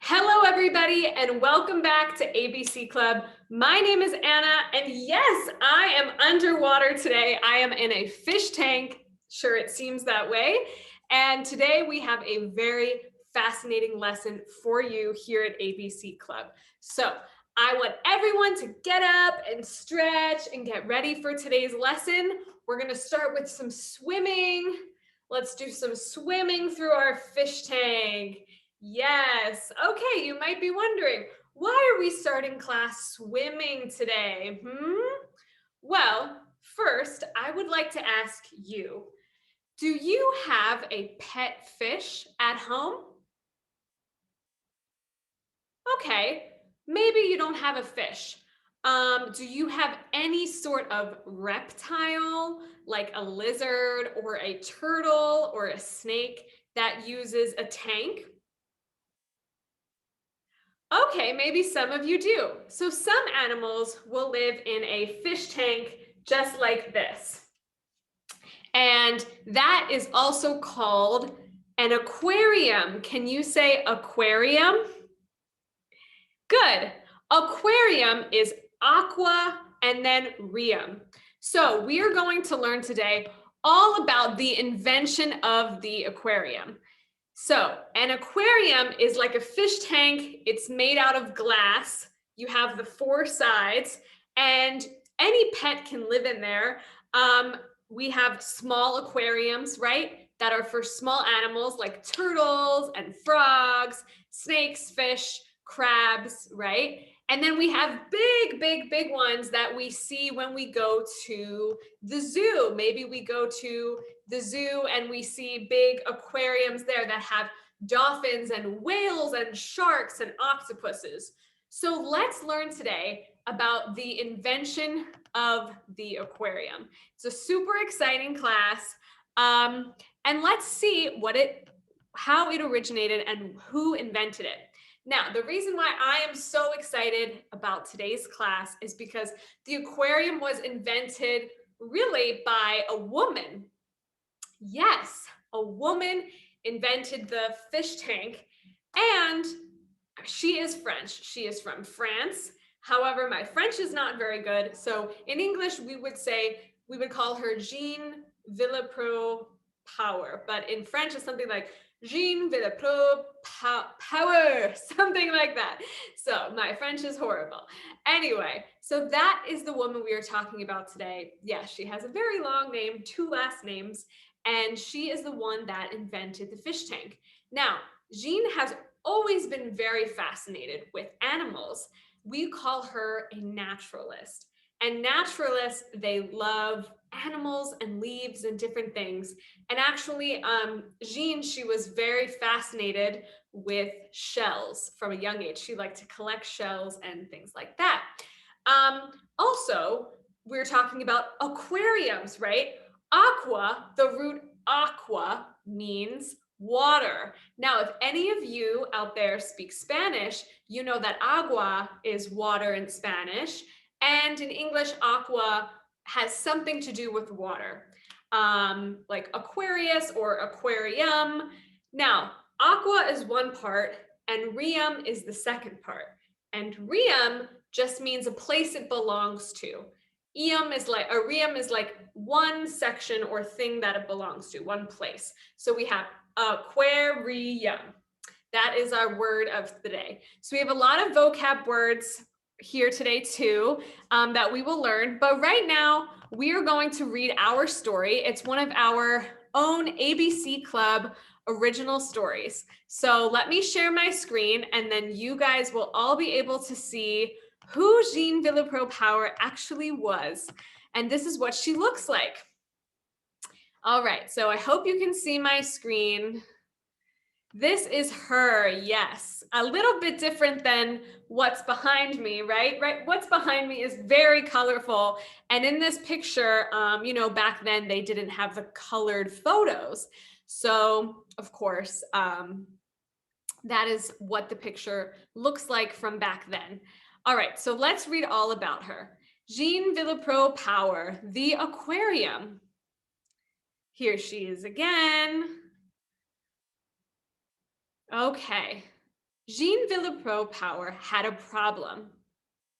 Hello, everybody, and welcome back to ABC Club. My name is Anna, and yes, I am underwater today. I am in a fish tank. Sure, it seems that way. And today we have a very fascinating lesson for you here at ABC Club. So I want everyone to get up and stretch and get ready for today's lesson. We're going to start with some swimming. Let's do some swimming through our fish tank. Yes. Okay, you might be wondering, why are we starting class swimming today? Well, first, I would like to ask you, do you have a pet fish at home? Okay, maybe you don't have a fish. Do you have any sort of reptile, like a lizard or a turtle or a snake that uses a tank? Okay, maybe some of you do. So some animals will live in a fish tank just like this. And that is also called an aquarium. Can you say aquarium? Good. Aquarium is aqua and then rium. So we are going to learn today all about the invention of the aquarium. So an aquarium is like a fish tank. It's made out of glass. You have the four sides, and any pet can live in there. We have small aquariums, right? That are for small animals like turtles and frogs, snakes, fish, crabs, right? And then we have big ones that we see when we go to the zoo. Maybe we go to the zoo and we see big aquariums there that have dolphins and whales and sharks and octopuses. So let's learn today about the invention of the aquarium. It's a super exciting class. And let's see how it originated and who invented it. Now, the reason why I am so excited about today's class is because the aquarium was invented really by a woman. Yes, a woman invented the fish tank, and she is French. She is from France. However, my French is not very good. So in English, we would call her Jean Villepreux-Power. But in French, it's something like Jean Villepreux-Power, something like that. So my French is horrible. Anyway, so that is the woman we are talking about today. Yes, she has a very long name, 2 last names, and she is the one that invented the fish tank. Now, Jean has always been very fascinated with animals. We call her a naturalist. And naturalists, they love animals and leaves and different things. And actually, Jean, she was very fascinated with shells from a young age. She liked to collect shells and things like that. Also, we're talking about aquariums, right? Aqua, the root aqua means water. Now, if any of you out there speak Spanish, you know that agua is water in Spanish, and in English, aqua has something to do with water, like Aquarius or aquarium. Now, aqua is one part, and rium is the second part. And rium just means a place it belongs to. Rium is like one section or thing that it belongs to, one place. So we have aquarium. That is our word of the day. So we have a lot of vocab words here today too that we will learn. But right now we are going to read our story. It's one of our own ABC Club original stories. So let me share my screen, and then you guys will all be able to see who Jean Villepreux-Power actually was. And this is what she looks like. All right, so I hope you can see my screen. This is her, yes. A little bit different than what's behind me, right? What's behind me is very colorful. And in this picture, back then they didn't have the colored photos. So, of course, that is what the picture looks like from back then. All right, so let's read all about her. Jean Villepreux-Power, the aquarium. Here she is again. Okay. Jean Villepreux-Power had a problem.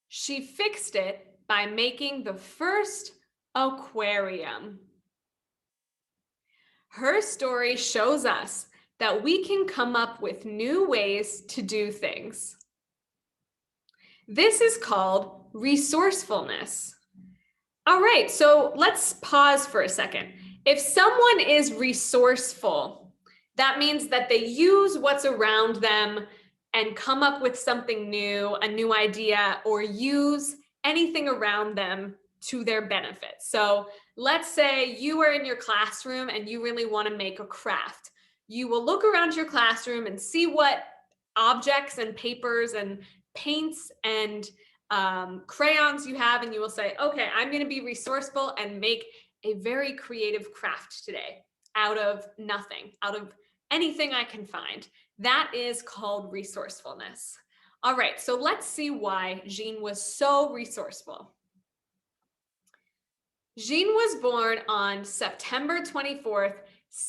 She fixed it by making the first aquarium. Her story shows us that we can come up with new ways to do things. This is called resourcefulness. All right, so let's pause for a second. If someone is resourceful, that means that they use what's around them and come up with something new, a new idea, or use anything around them to their benefit. So let's say you are in your classroom and you really want to make a craft. You will look around your classroom and see what objects and papers and paints and crayons you have, and you will say, okay, I'm going to be resourceful and make a very creative craft today out of nothing, out of anything I can find. That is called resourcefulness. All right, so let's see why Jean was so resourceful. Jean was born on September 24th,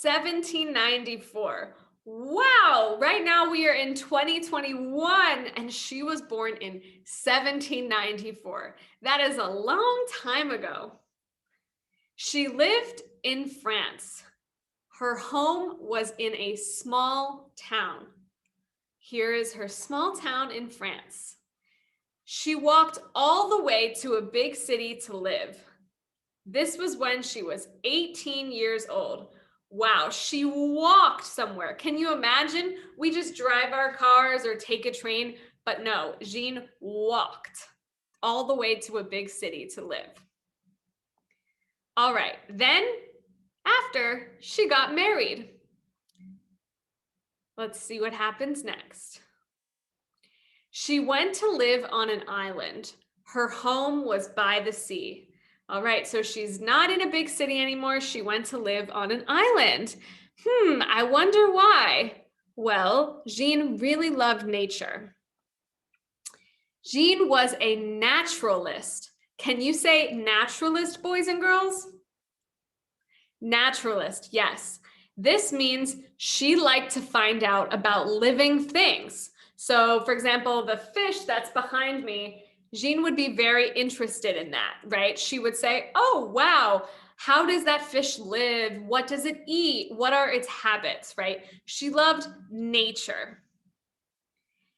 1794. Wow, right now we are in 2021 and she was born in 1794. That is a long time ago. She lived in France. Her home was in a small town. Here is her small town in France. She walked all the way to a big city to live. This was when she was 18 years old. Wow, she walked somewhere. Can you imagine? We just drive our cars or take a train, but no, Jean walked all the way to a big city to live. All right, then after she got married. Let's see what happens next. She went to live on an island. Her home was by the sea. All right, so she's not in a big city anymore. She went to live on an island. I wonder why. Well, Jean really loved nature. Jean was a naturalist. Can you say naturalist, boys and girls? Naturalist, yes. This means she liked to find out about living things. So, for example, the fish that's behind me, Jean would be very interested in that, right? She would say, oh, wow, how does that fish live? What does it eat? What are its habits, right? She loved nature.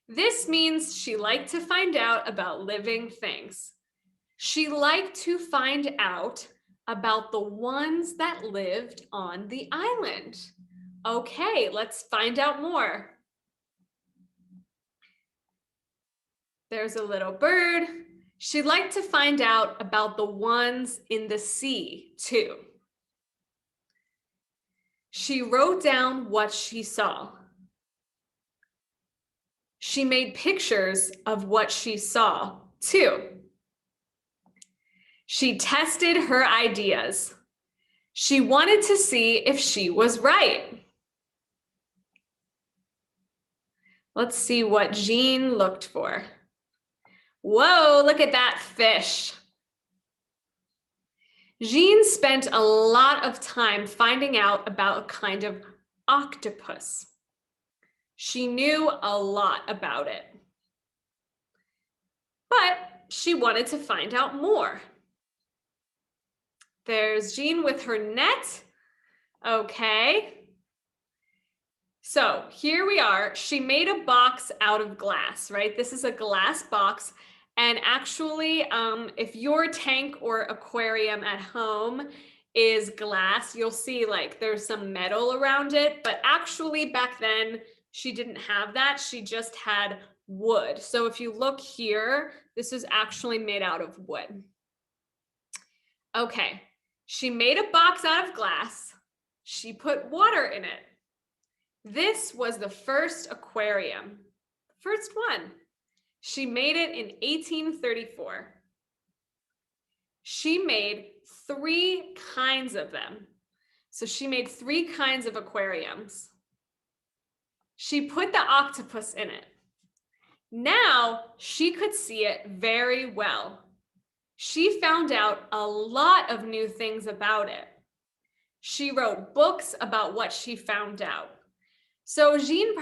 This means she liked to find out about living things. She liked to find out about the ones that lived on the island. Okay, let's find out more. There's a little bird. She'd like to find out about the ones in the sea, too. She wrote down what she saw. She made pictures of what she saw, too. She tested her ideas. She wanted to see if she was right. Let's see what Jean looked for. Whoa, look at that fish. Jean spent a lot of time finding out about a kind of octopus. She knew a lot about it, but she wanted to find out more. There's Jean with her net. Okay. So here we are. She made a box out of glass, right? This is a glass box. And actually, if your tank or aquarium at home is glass, you'll see like there's some metal around it. But actually back then, she didn't have that. She just had wood. So if you look here, this is actually made out of wood. Okay, she made a box out of glass. She put water in it. This was the first aquarium, first one. She made it in 1834. She made 3 kinds of them. So she made 3 kinds of aquariums. She put the octopus in it. Now she could see it very well. She found out a lot of new things about it. She wrote books about what she found out. So Jean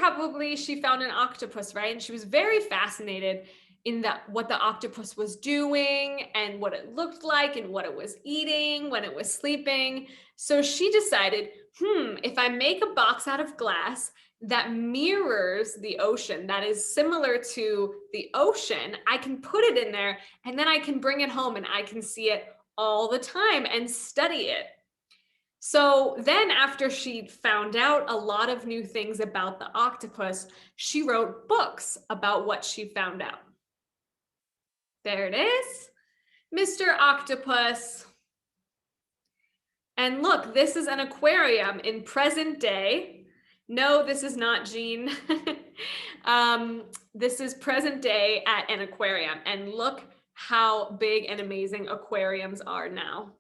she found an octopus, right? And she was very fascinated in what the octopus was doing and what it looked like and what it was eating when it was sleeping. So she decided, if I make a box out of glass that mirrors the ocean, that is similar to the ocean, I can put it in there and then I can bring it home and I can see it all the time and study it. So then after she found out a lot of new things about the octopus, she wrote books about what she found out. There it is, Mr. Octopus. And look, this is an aquarium in present day. No, this is not Jean. This is present day at an aquarium. And look how big and amazing aquariums are now.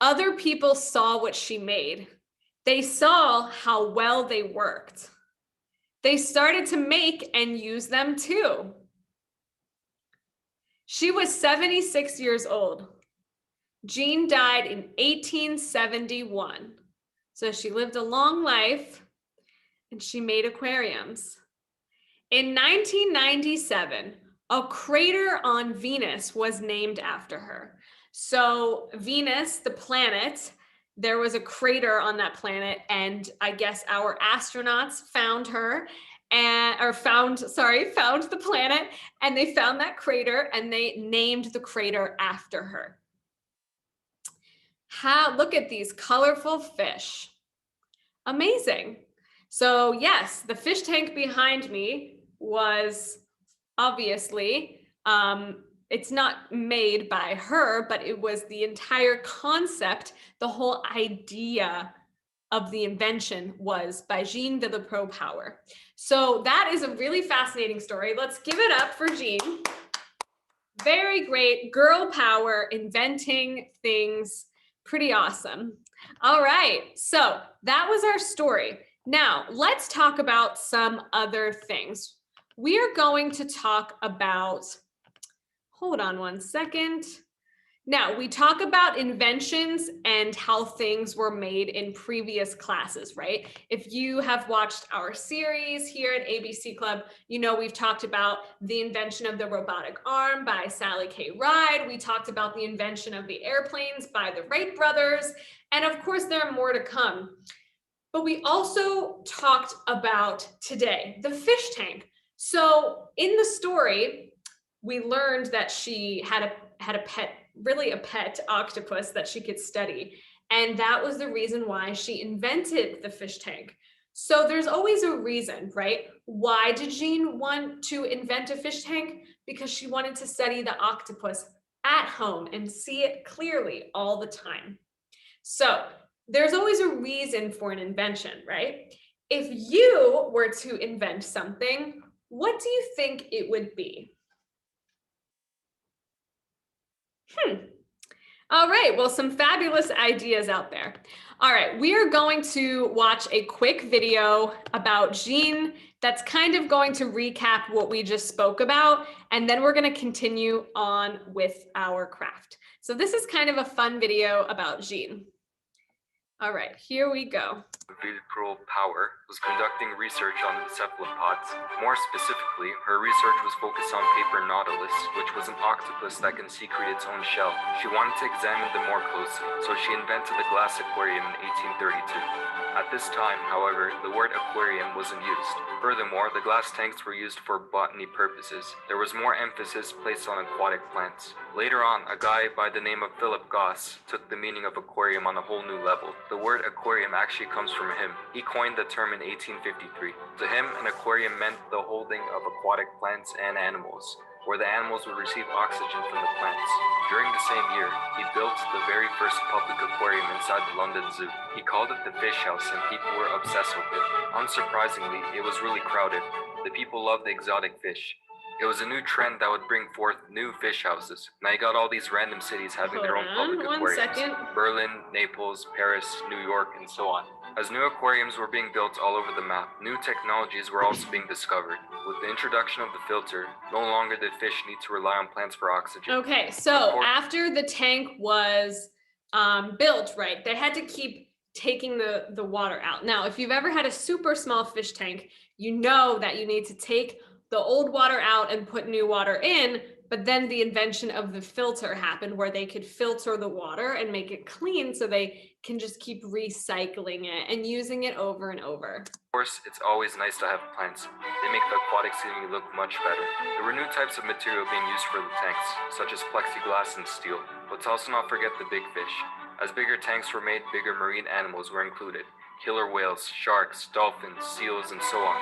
Other people saw what she made. They saw how well they worked. They started to make and use them too. She was 76 years old. Jean died in 1871. So she lived a long life and she made aquariums. In 1997, a crater on Venus was named after her. So Venus, the planet, there was a crater on that planet, and I guess our astronauts found her found the planet, and they found that crater and they named the crater after her. Look at these colorful fish. Amazing. So yes, the fish tank behind me was obviously, it's not made by her, but it was the entire concept, the whole idea of the invention was by Jean Villepreux-Power. So that is a really fascinating story. Let's give it up for Jean. Very great, girl power, inventing things, pretty awesome. All right, so that was our story. Now let's talk about some other things. We are going to talk about, hold on one second. Now, we talk about inventions and how things were made in previous classes, right? If you have watched our series here at ABC Club, you know we've talked about the invention of the robotic arm by Sally K. Ride. We talked about the invention of the airplanes by the Wright brothers. And of course, there are more to come. But we also talked about today, the fish tank. So in the story, we learned that she had a pet, really a pet octopus that she could study. And that was the reason why she invented the fish tank. So there's always a reason, right? Why did Jean want to invent a fish tank? Because she wanted to study the octopus at home and see it clearly all the time. So there's always a reason for an invention, right? If you were to invent something, what do you think it would be? All right, well, some fabulous ideas out there. All right, we are going to watch a quick video about Jean that's kind of going to recap what we just spoke about, and then we're going to continue on with our craft. So this is kind of a fun video about Jean. All right, here we go. Villepreux-Power was conducting research on cephalopods. More specifically, her research was focused on paper nautilus, which was an octopus that can secrete its own shell. She wanted to examine them more closely, so she invented the glass aquarium in 1832. At this time, however, the word aquarium wasn't used. Furthermore, the glass tanks were used for botany purposes. There was more emphasis placed on aquatic plants. Later on, a guy by the name of Philip Goss took the meaning of aquarium on a whole new level. The word aquarium actually comes from him. He coined the term in 1853. To him, an aquarium meant the holding of aquatic plants and animals, where the animals would receive oxygen from the plants. During the same year, he built the very first public aquarium inside the London Zoo. He called it the Fish House, and people were obsessed with it. Unsurprisingly, it was really crowded. The people loved the exotic fish. It was a new trend that would bring forth new fish houses. Now you got all these random cities having their own public aquariums. Berlin, Naples, Paris, New York, and so on. As new aquariums were being built all over the map, new technologies were also being discovered. With the introduction of the filter, no longer did fish need to rely on plants for oxygen. Okay, so after the tank was built, right, they had to keep taking the water out. Now, if you've ever had a super small fish tank, you know that you need to take the old water out and put new water in, but then the invention of the filter happened where they could filter the water and make it clean so they can just keep recycling it and using it over and over. Of course, it's always nice to have plants. They make the aquatic scene look much better. There were new types of material being used for the tanks, such as plexiglass and steel. Let's also not forget the big fish. As bigger tanks were made, bigger marine animals were included. Killer whales, sharks, dolphins, seals, and so on.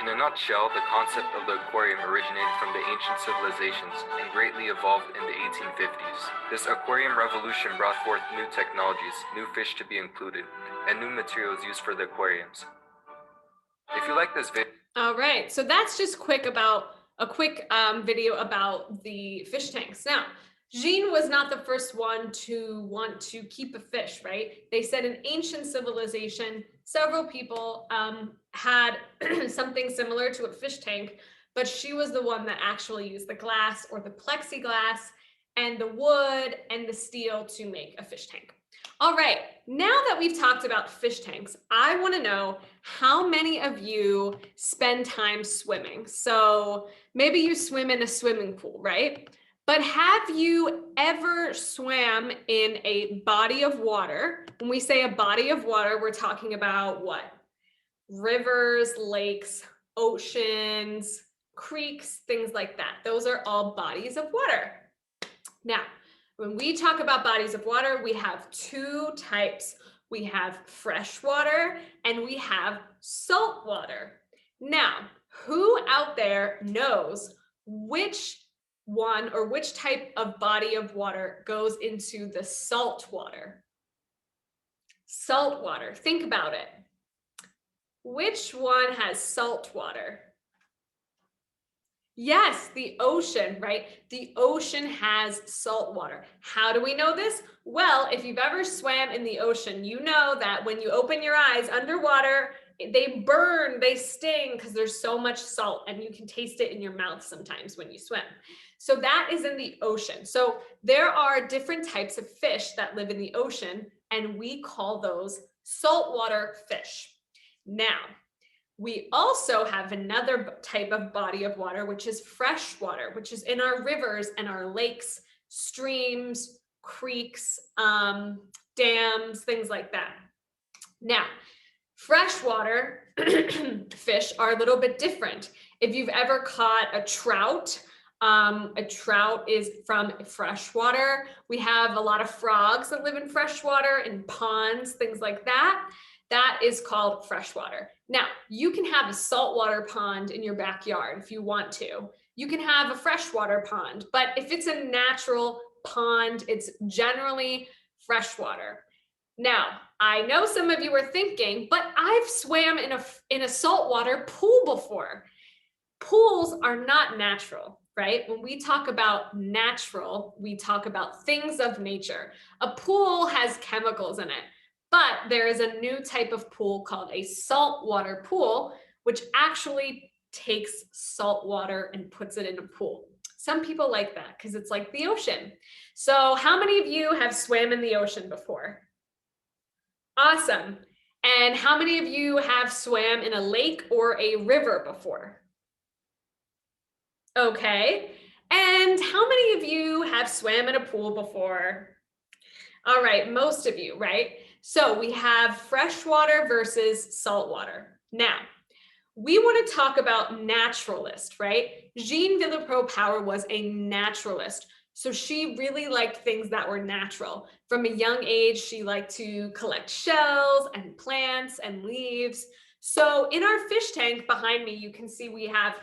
In a nutshell, the concept of the aquarium originated from the ancient civilizations and greatly evolved in the 1850s. This aquarium revolution brought forth new technologies, new fish to be included, and new materials used for the aquariums. If you like this video, All right, so that's just a quick video about the fish tanks. Now, Jean was not the first one to want to keep a fish, right? They said in ancient civilization, several people had something similar to a fish tank, but she was the one that actually used the glass or the plexiglass and the wood and the steel to make a fish tank. All right, now that we've talked about fish tanks, I want to know how many of you spend time swimming. So maybe you swim in a swimming pool, right? But have you ever swam in a body of water? When we say a body of water, we're talking about what? Rivers, lakes, oceans, creeks, things like that. Those are all bodies of water. Now, when we talk about bodies of water, we have two types. We have fresh water and we have salt water. Now, who out there knows which one or which type of body of water goes into the salt water? Salt water, think about it. Which one has salt water? Yes, the ocean, right? The ocean has salt water. How do we know this? Well, if you've ever swam in the ocean, you know that when you open your eyes underwater, they burn, they sting because there's so much salt and you can taste it in your mouth sometimes when you swim. So that is in the ocean. So there are different types of fish that live in the ocean and we call those saltwater fish. Now, we also have another type of body of water, which is fresh water, which is in our rivers and our lakes, streams, creeks, dams, things like that. Now, freshwater fish are a little bit different. If you've ever caught a trout is from freshwater. We have a lot of frogs that live in freshwater, in ponds, things like that. That is called freshwater. Now, you can have a saltwater pond in your backyard if you want to. You can have a freshwater pond, but if it's a natural pond, it's generally freshwater. Now, I know some of you are thinking, but I've swam in a saltwater pool before. Pools are not natural, right? When we talk about natural, we talk about things of nature. A pool has chemicals in it. But there is a new type of pool called a saltwater pool, which actually takes salt water and puts it in a pool. Some people like that because it's like the ocean. So how many of you have swam in the ocean before? Awesome. And how many of you have swam in a lake or a river before? Okay. And how many of you have swam in a pool before? All right, most of you, right? So we have freshwater versus saltwater. Now, we want to talk about naturalist, right? Jean Villepreux-Power was a naturalist. So she really liked things that were natural. From a young age, she liked to collect shells and plants and leaves. So in our fish tank behind me, you can see we have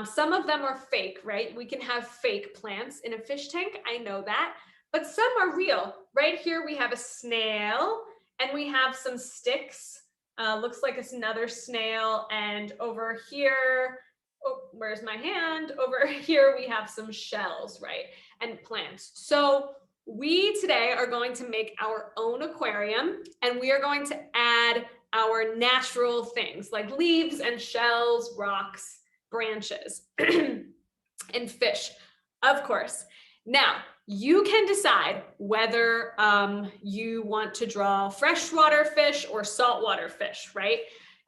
some of them are fake, right? We can have fake plants in a fish tank. I know that. But some are real. Right here, we have a snail and we have some sticks. Looks like it's another snail. And over here, oh, where's my hand? Over here, we have some shells, right? And plants. So we today are going to make our own aquarium and we are going to add our natural things like leaves and shells, rocks, branches, and fish, of course. Now, You can decide whether you want to draw freshwater fish or saltwater fish, right?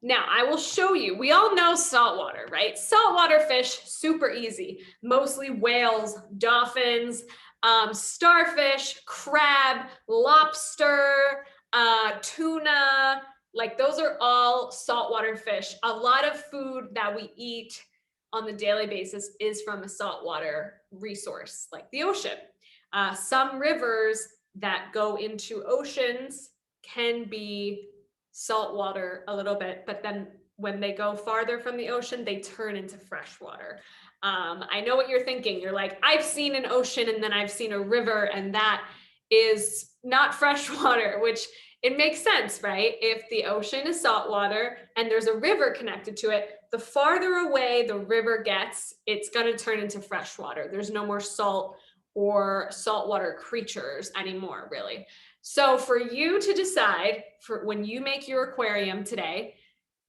Now, I will show you. We all know saltwater, right? Saltwater fish, super easy. Mostly whales, dolphins, starfish, crab, lobster, tuna, like those are all saltwater fish. A lot of food that we eat on the daily basis is from a saltwater resource, like the ocean. Some rivers that go into oceans can be saltwater a little bit, but then when they go farther from the ocean, they turn into freshwater. I know what you're thinking. You're like, I've seen an ocean and then I've seen a river, and that is not freshwater, which it makes sense, right? If the ocean is saltwater and there's a river connected to it, the farther away the river gets, it's going to turn into freshwater. There's no more salt or saltwater creatures anymore, really. So for you to decide, for when you make your aquarium today,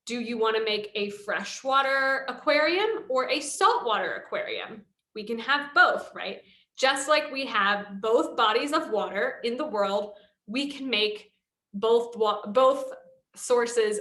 do you want to make a freshwater aquarium or a saltwater aquarium? We can have both, right? Just like we have both bodies of water in the world, we can make both sources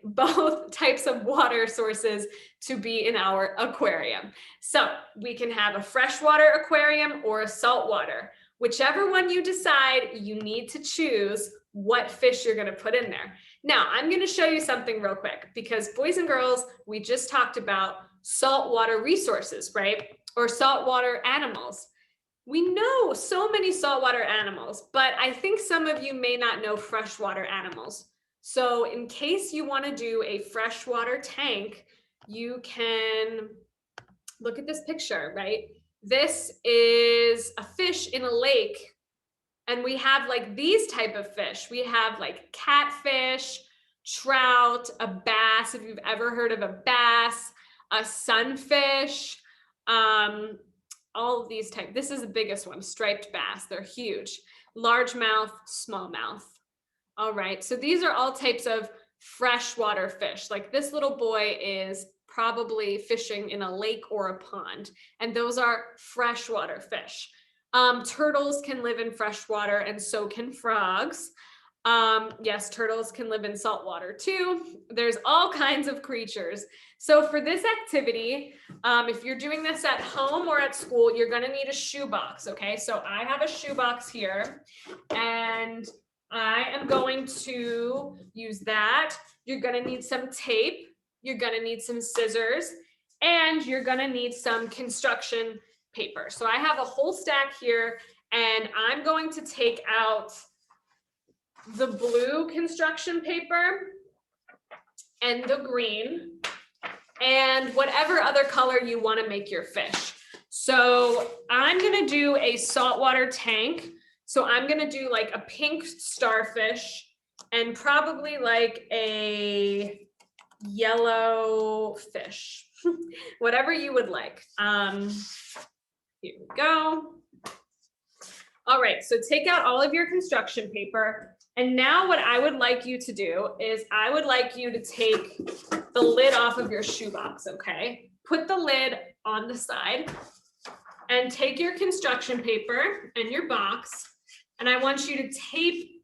both types of water sources to be in our aquarium. So we can have a freshwater aquarium or a saltwater. Whichever one you decide, you need to choose what fish you're going to put in there. Now, I'm going to show you something real quick, because boys and girls, we just talked about saltwater resources, right? Or saltwater animals. We know so many saltwater animals, but I think some of you may not know freshwater animals. So in case you want to do a freshwater tank, you can look at this picture, right? This is a fish in a lake, and we have like these type of fish. We have like catfish, trout, a bass, if you've ever heard of a bass, a sunfish, all of these types. This is the biggest one, striped bass. They're huge. Largemouth, smallmouth. All right, so these are all types of freshwater fish. Like this little boy is probably fishing in a lake or a pond, and those are freshwater fish. Turtles can live in freshwater, and so can frogs. Yes, turtles can live in saltwater too. There's all kinds of creatures. So for this activity, if you're doing this at home or at school, you're gonna need a shoebox, okay? So I have a shoebox here, and I am going to use that. You're gonna need some tape, you're gonna need some scissors, and you're gonna need some construction paper. So I have a whole stack here, and I'm going to take out the blue construction paper and the green and whatever other color you want to make your fish. So I'm going to do a saltwater tank. So I'm going to do like a pink starfish and probably like a yellow fish, whatever you would like. Here we go. All right, so take out all of your construction paper. And now what I would like you to do is I would like you to take the lid off of your shoebox, okay? Put the lid on the side and take your construction paper and your box, and I want you to tape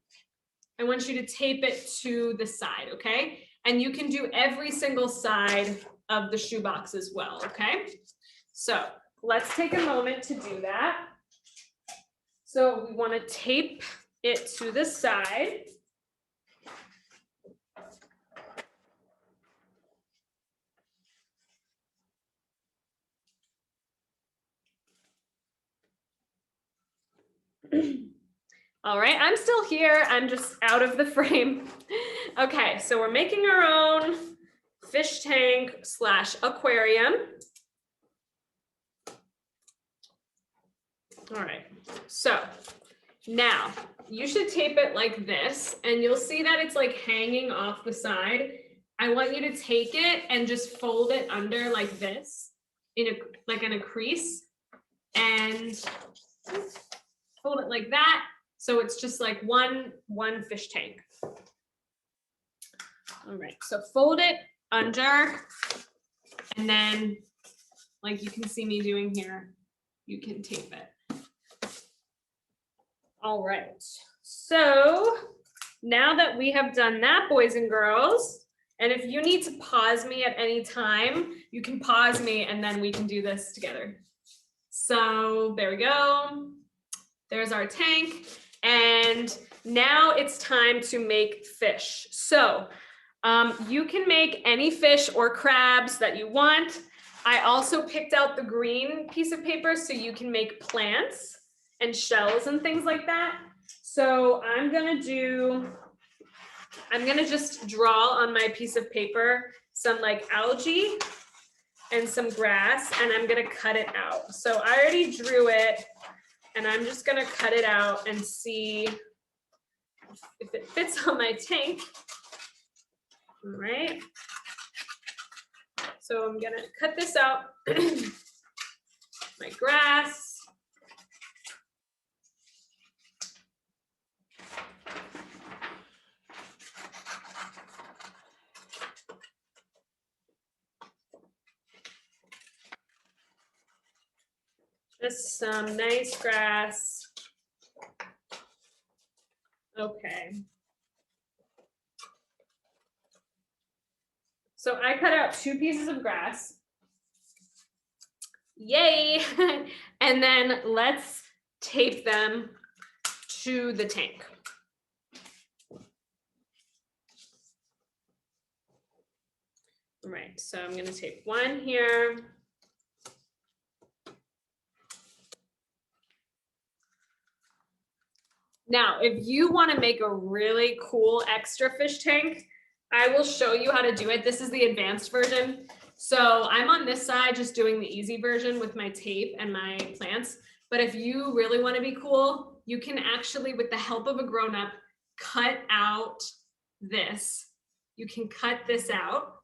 it to the side, okay? And you can do every single side of the shoebox as well, okay? So let's take a moment to do that. So we want to tape it to the side. All right, I'm still here. I'm just out of the frame. Okay, so we're making our own fish tank / aquarium. All right, so now you should tape it like this, and you'll see that it's like hanging off the side. I want you to take it and just fold it under like this, in a crease, and fold it like that. So it's just like one fish tank. All right, so fold it under, and then like you can see me doing here, you can tape it. All right, so now that we have done that, boys and girls, and if you need to pause me at any time, you can pause me and then we can do this together. So there we go. There's our tank. And now it's time to make fish. So you can make any fish or crabs that you want. I also picked out the green piece of paper so you can make plants and shells and things like that. So I'm gonna just draw on my piece of paper some like algae and some grass, and I'm gonna cut it out. So I already drew it, and I'm just gonna cut it out and see if it fits on my tank. All right. So I'm gonna cut this out. My grass. Just some nice grass. Okay. So I cut out 2 pieces of grass. Yay! And then let's tape them to the tank. All right, so I'm gonna tape one here. Now, if you want to make a really cool extra fish tank, I will show you how to do it. This is the advanced version. So I'm on this side just doing the easy version with my tape and my plants. But if you really want to be cool, you can actually, with the help of a grown-up, cut out this. You can cut this out.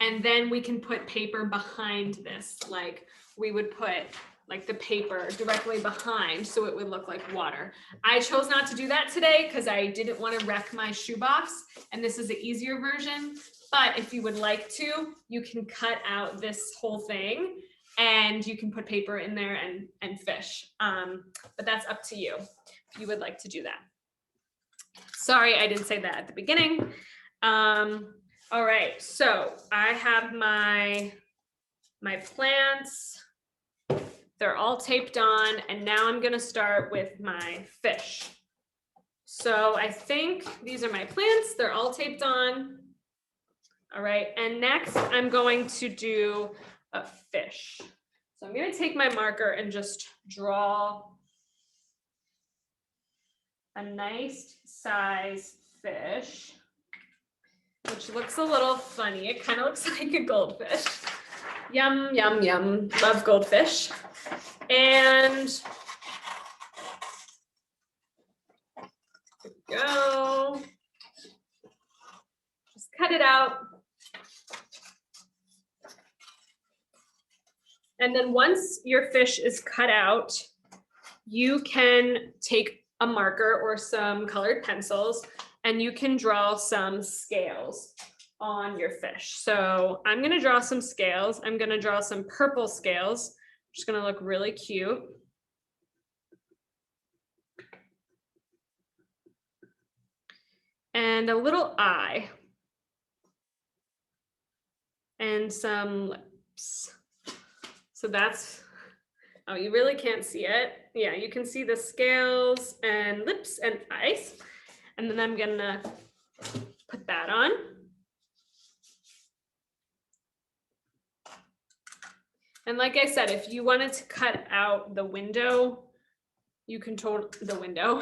And then we can put paper behind this. Like we would put like the paper directly behind so it would look like water. I chose not to do that today because I didn't want to wreck my shoebox, and this is the easier version. But if you would like to, you can cut out this whole thing and you can put paper in there and fish. But that's up to you if you would like to do that. Sorry, I didn't say that at the beginning. All right, so I have my plants. They're all taped on, and now I'm gonna start with my fish. So I think these are my plants. They're all taped on. All right, and next I'm going to do a fish. So I'm gonna take my marker and just draw a nice size fish, which looks a little funny. It kind of looks like a goldfish. Yum, yum, yum. Love goldfish. And there we go. Just cut it out. And then once your fish is cut out, you can take a marker or some colored pencils and you can draw some scales on your fish. So I'm gonna draw some scales. I'm gonna draw some purple scales, which is gonna look really cute. And a little eye. And some lips. So that's, oh, you really can't see it. Yeah, you can see the scales and lips and eyes. And then I'm gonna put that on. And like I said, if you wanted to cut out the window, you can the window,